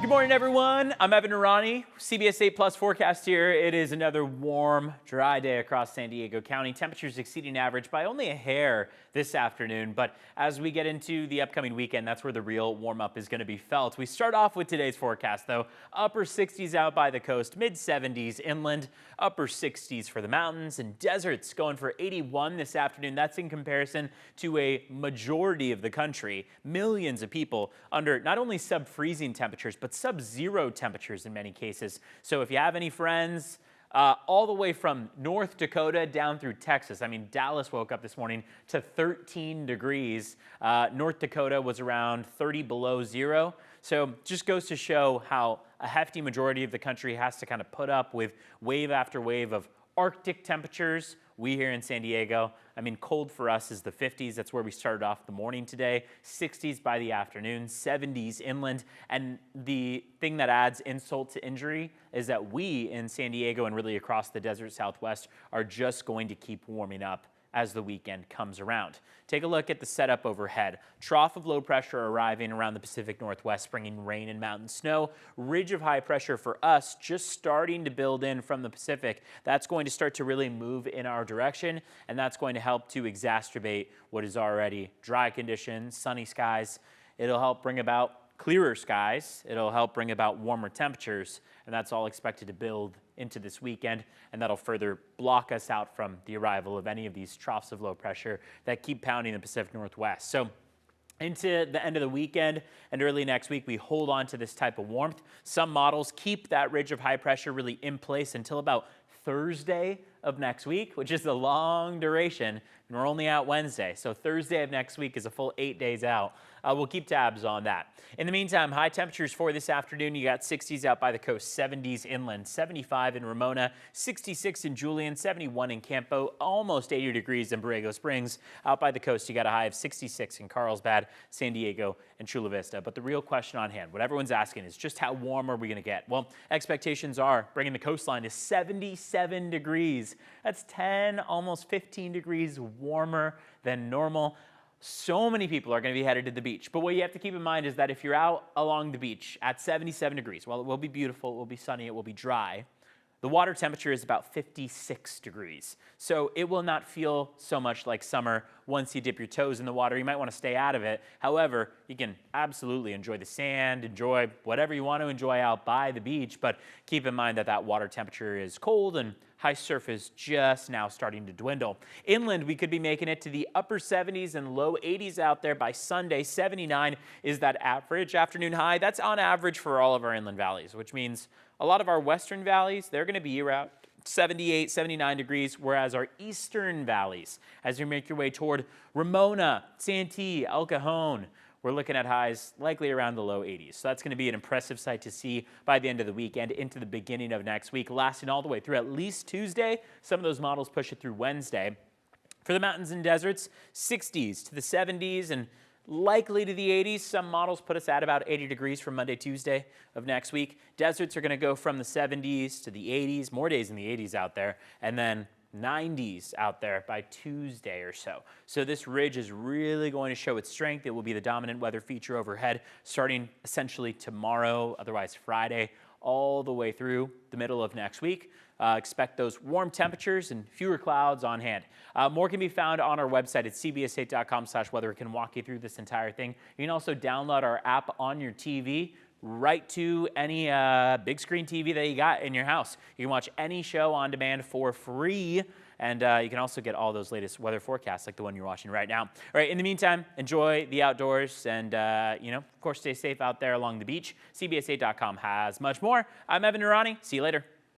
Good morning, everyone. I'm Evan Narani, CBS 8 Plus forecast here. It is another warm, dry day across San Diego County. Temperatures exceeding average by only a hair this afternoon. But as we get into the upcoming weekend, that's where the real warm up is going to be felt. We start off with today's forecast, though. Upper 60s out by the coast, mid 70s inland, upper 60s for the mountains and deserts going for 81 this afternoon. That's in comparison to a majority of the country. Millions of people under not only sub-freezing temperatures, but sub-zero temperatures in many cases. So if you have any friends all the way from North Dakota down through Texas, I mean, Dallas woke up this morning to 13 degrees. North Dakota was around 30 below zero. So just goes to show how a hefty majority of the country has to kind of put up with wave after wave of Arctic temperatures. We here in San Diego, I mean, cold for us is the 50s. That's where we started off the morning today. 60s by the afternoon, 70s inland. And the thing that adds insult to injury is that we in San Diego and really across the desert Southwest are just going to keep warming up as the weekend comes around. Take a look at the setup overhead. Trough of low pressure arriving around the Pacific Northwest, bringing rain and mountain snow. Ridge of high pressure for us just starting to build in from the Pacific. That's going to start to really move in our direction, and that's going to help to exacerbate what is already dry conditions, sunny skies. It'll help bring about clearer skies. It'll help bring about warmer temperatures, and that's all expected to build into this weekend, and that'll further block us out from the arrival of any of these troughs of low pressure that keep pounding the Pacific Northwest. So into the end of the weekend and early next week, we hold on to this type of warmth. Some models keep that ridge of high pressure really in place until about Thursday of next week, which is a long duration, and we're only out Wednesday. So Thursday of next week is a full 8 days out. We'll keep tabs on that. In the meantime, high temperatures for this afternoon. You got 60s out by the coast, 70s inland, 75 in Ramona, 66 in Julian, 71 in Campo, almost 80 degrees in Borrego Springs. Out by the coast, you got a high of 66 in Carlsbad, San Diego, and Chula Vista. But the real question on hand, what everyone's asking is just how warm are we going to get? Well, expectations are bringing the coastline to 77 degrees. That's 10, almost 15 degrees warmer than normal. So many people are going to be headed to the beach. But what you have to keep in mind is that if you're out along the beach at 77 degrees, well, it will be beautiful, it will be sunny, it will be dry. The water temperature is about 56 degrees. So it will not feel so much like summer once you dip your toes in the water. You might want to stay out of it. However, you can absolutely enjoy the sand, enjoy whatever you want to enjoy out by the beach. But keep in mind that that water temperature is cold and high surf is just now starting to dwindle. Inland, we could be making it to the upper 70s and low 80s out there by Sunday. 79 is that average afternoon high. That's on average for all of our inland valleys, which means a lot of our western valleys, they're going to be around 78, 79 degrees, whereas our eastern valleys, as you make your way toward Ramona, Santee, El Cajon, we're looking at highs likely around the low 80s. So that's going to be an impressive sight to see by the end of the weekend into the beginning of next week, lasting all the way through at least Tuesday. Some of those models push it through Wednesday. For the mountains and deserts, 60s to the 70s and likely to the 80s. Some models put us at about 80 degrees from Monday, Tuesday of next week. Deserts are going to go from the 70s to the 80s, more days in the 80s out there, and then 90s out there by Tuesday or so. So this ridge is really going to show its strength. It will be the dominant weather feature overhead starting essentially tomorrow, otherwise Friday, all the way through the middle of next week. Expect those warm temperatures and fewer clouds on hand. More can be found on our website at cbs8.com/weather. It can walk you through this entire thing. You can also download our app on your TV right to any big screen TV that you got in your house. You can watch any show on demand for free, and you can also get all those latest weather forecasts like the one you're watching right now. All right, in the meantime, enjoy the outdoors and, of course, stay safe out there along the beach. CBS8.com has much more. I'm Evan Narani. See you later.